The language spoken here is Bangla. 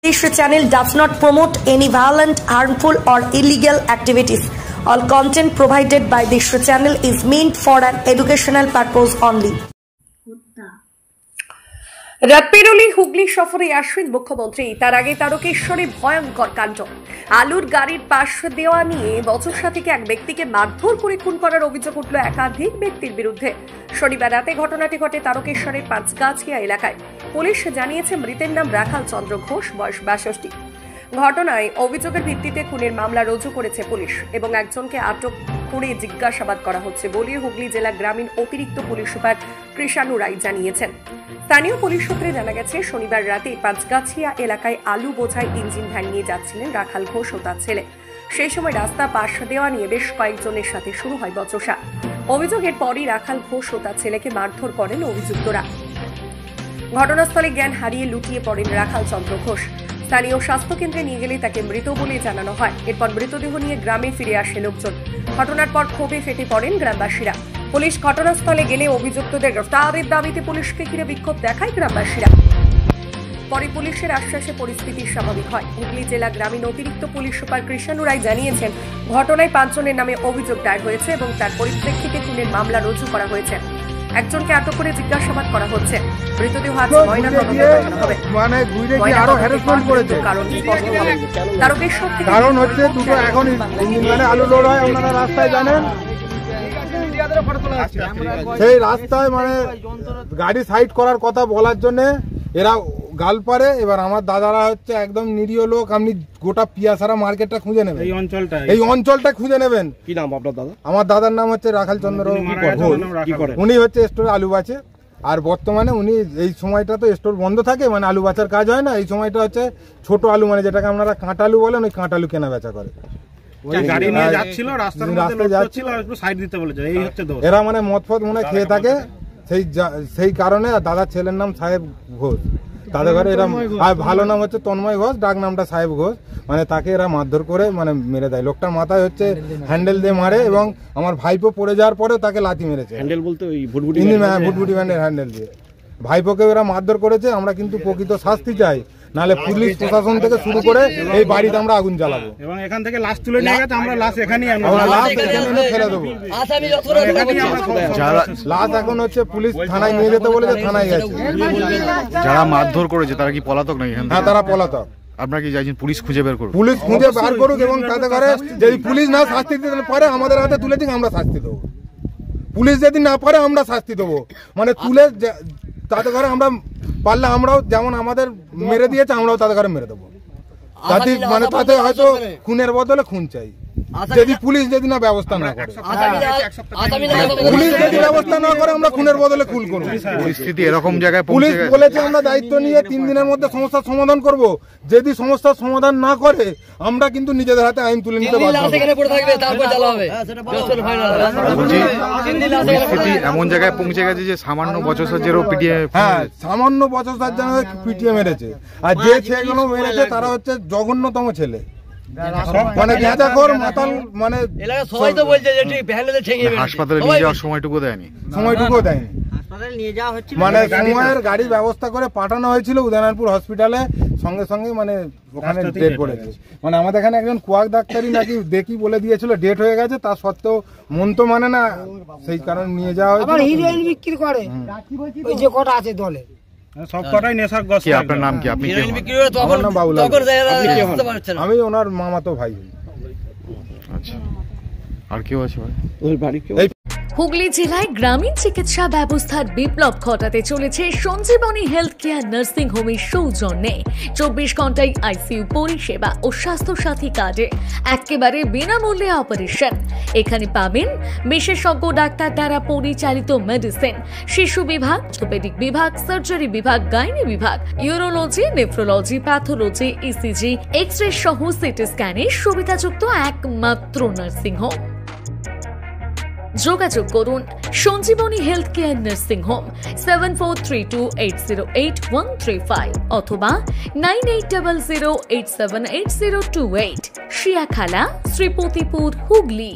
This channel does not promote any violent, harmful or illegal activities. All content provided by this channel is meant for an educational purpose only. রাত পেরোলে হুগলি সফরে আসবেন মুখ্যমন্ত্রী। তার আগে তারকেশ্বরে ভয়ঙ্কর কাণ্ড। আলুর গাড়ির পাশ দেওয়া নিয়ে বচসা থেকে এক ব্যক্তিকে মারধর করে খুন করার অভিযোগ উঠল একাধিক ব্যক্তির বিরুদ্ধে। শনিবার রাতে ঘটনাটি ঘটে তারকেশ্বরের পাঁচগাছিয়া এলাকায়। পুলিশ জানিয়েছে মৃতের নাম রাখাল চন্দ্র ঘোষ, বয়স 62। ঘটনায় অভিযোগের ভিত্তিতে খুনের মামলা রুজু করেছে পুলিশ এবং একজনকে আটক করে জিজ্ঞাসাবাদ করা হচ্ছে বলে হুগলি জেলা গ্রামীণ অতিরিক্ত পুলিশ সুপার কৃষাণু রায় জানিয়েছেন। স্থানীয় পুলিশ সূত্রে জানা গেছে, শনিবার রাতে পাঁচগাছিয়া এলাকায় আলু বোঝাই ইঞ্জিন ভ্যান নিয়ে যাচ্ছিলেন রাখাল ঘোষ ও তার ছেলে। সেই সময় রাস্তা পাশ দেওয়া নিয়ে বেশ কয়েকজনের সাথে শুরু হয় বচসা। অভিযোগের পরই রাখাল ঘোষ ও তার ছেলেকে মারধর করেন অভিযুক্তরা। ঘটনাস্থলে জ্ঞান হারিয়ে লুটিয়ে পড়েন রাখাল চন্দ্র ঘোষ। স্থানীয় স্বাস্থ্য কেন্দ্রে নিয়ে গেলে তাকে মৃত বলে জানানো হয়। এরপর মৃতদেহ নিয়ে গ্রামে ফিরে আসে লোকজন। ঘটনার পর ক্ষোভে ফেটে পড়েন গ্রামবাসীরা। পুলিশ ঘটনাস্থলে গেলে অভিযুক্তদের গ্রেফতারের দাবিতে পুলিশকে ঘিরে বিক্ষোভ দেখায় গ্রামবাসীরা। পরে পুলিশের আশ্বাসে পরিস্থিতি স্বাভাবিক হয়। হুগলি জেলা গ্রামীণ অতিরিক্ত পুলিশ সুপার কৃষাণু রায় জানিয়েছেন, ঘটনায় 5 জনের নামে অভিযোগ দায়ের হয়েছে এবং তার পরিপ্রেক্ষিতে খুনের মামলা রুজু করা হয়েছে। একজনকে আটক করে জিজ্ঞাসাবাদ করা হচ্ছে। মৃতদেহ আজ ময়নাতদন্ত করা হবে। মানে গুইরে কি আরো হ্যারাসমেন্ট করেছে কারণ স্পষ্ট হবে। তারকেশ্বর থেকে কারণ হচ্ছে দুটো এখন ইঞ্জিন মানে আলু লোড হয়, আপনারা রাস্তায় জানেন সেই রাস্তায় মানে গাড়ি সাইড করার কথা বলার জন্য এরা গাল পারে। এবার আমার দাদারা হচ্ছে একদম নিরীহ লোক, আপনি গোটা পিয়াসারা মার্কেটটা খুঁজে নেবেন, এই অঞ্চলটা খুঁজে নেবেন। কি নাম আপনার দাদা? আমার দাদার নাম হচ্ছে রাখাল চন্দ্র ঘোষ। উনি হচ্ছে স্টোরে আলু বাঁচে, আর বর্তমানে উনি এই সময়টা তো স্টোর বন্ধ থাকে, মানে আলু বাঁচার কাজ হয় না। এই সময়টা হচ্ছে ছোট আলু, মানে যেটাকে আপনারা কাঁটা আলু বলেন, ওই কাঁটা আলু কেনা বেচা করে। এরা মানে মদ ফদ মনে খেয়ে থাকে, সেই কারণে দাদার ছেলের নাম সাহেব ঘোষ। তাদের ঘরে এরা ভালো নাম হচ্ছে তন্ময় ঘোষ, ডাক নামটা সাহেব ঘোষ। মানে তাকে এরা মারধর করে মানে মেরে দেয়। লোকটার মাথায় হচ্ছে হ্যান্ডেল দিয়ে মারে এবং আমার ভাইপো পড়ে যাওয়ার পরে তাকে লাথি মেরেছে। হ্যান্ডেল বলতে ওই ভুটভুটি ব্যান্ডের হ্যান্ডেল দিয়ে ভাইপোকে এরা মারধর করেছে। আমরা কিন্তু প্রকৃত শাস্তি চাই, নাহলে পুলিশ প্রশাসন থেকে শুরু করে এই বাড়িতে আমরা আগুন জ্বালাবো এবং এখান থেকে লাশ তুলে নিয়ে গেছে। আমরা লাশ এখানেই ফেলে দেবো। লাশ এখন হচ্ছে পুলিশ থানায় নিয়ে যেতে বলেছে, থানায় গেছে। যারা মারধর করেছে তারা কি পলাতক নাকি? হ্যাঁ, তারা পলাতক। আপনারা কি চাইছেন পুলিশ খুঁজে বের করুক? পুলিশ খুঁজে বার করুক এবং তাতে করে যদি পুলিশ না শাস্তি দিতে পারে আমাদের হাতে তুলে দিক, আমরা শাস্তি দেবো। পুলিশ যদি না পারে আমরা শাস্তি দেবো, মানে তুলে তাতে করে আমরা পারলে আমরাও যেমন আমাদের মেরে দিয়েছে আমরাও তাদের ঘরে মেরে দেবো। তাতে মানে তাতে হয়তো খুনের বদলে খুন চাই, যদি পুলিশ যদি না ব্যবস্থা না করে। পুলিশ যদি ব্যবস্থা না করে আমরা খুনের বদলে খুন করবো। পরিস্থিতি এরকম জায়গায় পুলিশ বলেছে আমরা দায়িত্ব নিয়ে 3 দিনের মধ্যে সমস্যার সমাধান করব। যদি সমস্যার সমাধান না করে আমরা কিন্তু নিজেদের হাতে আইন তুলে নিতে পারবো। পরিস্থিতি এমন জায়গায় পৌঁছে গেছে যে সামান্য বচসার জেরও পিটিয়ে, হ্যাঁ সামান্য বচসার জন্য পিটিয়ে মেরেছে। আর যে ছেলেগুলো মেরেছে তারা হচ্ছে জঘন্যতম ছেলে, মানে গাঁজাখোর মাতাল। মানে সবাই তো বলছে যে হাসপাতালে নিয়ে যাওয়ার সময়টুকু দেয়নি। মানে সময়ের গাড়ি ব্যবস্থা করে পাঠানো হয়েছিল উদয়নারায়ণপুর হসপিটালে, সঙ্গে সঙ্গে মানে ওখানে ডেট পড়েছে। মানে আমাদের এখানে একজন কুয়াক ডাক্তারই নাকি দেখি বলে দিয়েছিল ডেট হয়ে গেছে, তা সত্ত্বেও মন তো মানে না, সেই কারণে নিয়ে যাওয়া হয়েছে। হিরোইন বিক্রি করে ওই যে কটা আছে দলে, সব কটাই নেশার গ্রস্ত। আপনার নাম কি? আপনি আমার নাম বাবুলাল। আমি ওনার মামাতো ভাই। আচ্ছা, আর কেউ আছে? হুগলি জেলায় গ্রামীণ চিকিৎসা ব্যবস্থার বিপ্লব ঘটাতে চলেছে সঞ্জীবনী হেলথ কেয়ার নার্সিং হোমের সৌজন্যে 24 ঘন্টায় আইসিইউ পরিষেবা ও স্বাস্থ্যসাথী কার্ডে একেবারে বিনামূল্যে অপারেশন। এখানে পাবেন বিশেষজ্ঞ ডাক্তার দ্বারা পরিচালিত মেডিসিন, শিশু বিভাগ, অর্থোপেডিক বিভাগ, সার্জারি বিভাগ, গাইনি বিভাগ, urology, nephrology, pathology, ECG, x ray সহ সিটি স্ক্যানের সুবিধাযুক্ত একমাত্র নার্সিং হোম। যোগাযোগ করুন Sanjeevani health care nursing home 7432808135 অথবা 9800878028, শিয়াখালা, শ্রীপতিপুর, হুগলি।